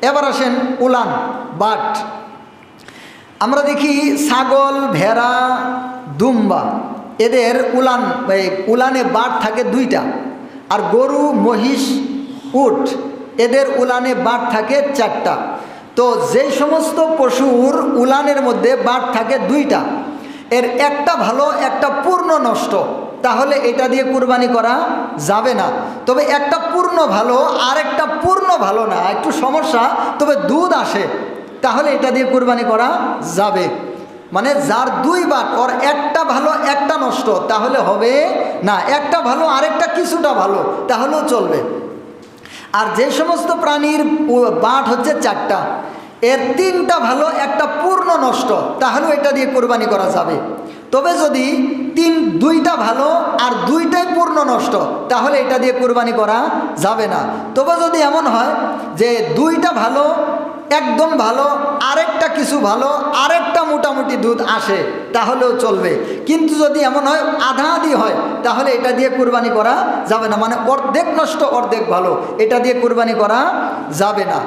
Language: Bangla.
এবার আসেন উলান, বাট। আমরা দেখি ছাগল, ভেড়া, দুম্বা এদের উলানে বাট থাকে 2টা, আর গরু, মহিষ, উট এদের উলানে বাট থাকে 4টা। তো যেই সমস্ত পশুর উলানের মধ্যে বাট থাকে 2টা, এর একটা ভালো একটা পূর্ণ নষ্ট, তাহলে এটা দিয়ে কুরবানি করা যাবে না। তবে একটা পূর্ণ ভালো আর একটা পূর্ণ ভালো না, একটু সমস্যা, তবে দুধ আসে, তাহলে এটা দিয়ে কুরবানি করা যাবে। মানে যার 2 বাট, ওর একটা ভালো একটা নষ্ট, তাহলে হবে না। একটা ভালো আরেকটা কিছুটা ভালো, তাহলেও চলবে। আর যে সমস্ত প্রাণীর বাট হচ্ছে 4টা, এর 3টা ভালো একটা পূর্ণ নষ্ট, তাহলেও এটা দিয়ে কুরবানি করা যাবে। তবে যদি 2টা ভালো আর 2টাই পূর্ণ নষ্ট, তাহলে এটা দিয়ে কুরবানি করা যাবে না। তবে যদি এমন হয় যে 2টা ভালো, একদম ভালো, আরেকটা কিছু ভালো, আরেকটা মোটামুটি দুধ আসে, তাহলেও চলবে। কিন্তু যদি এমন হয় আধা আধি হয়, তাহলে এটা দিয়ে কুরবানি করা যাবে না। মানে অর্ধেক নষ্ট অর্ধেক ভালো, এটা দিয়ে কুরবানি করা যাবে না।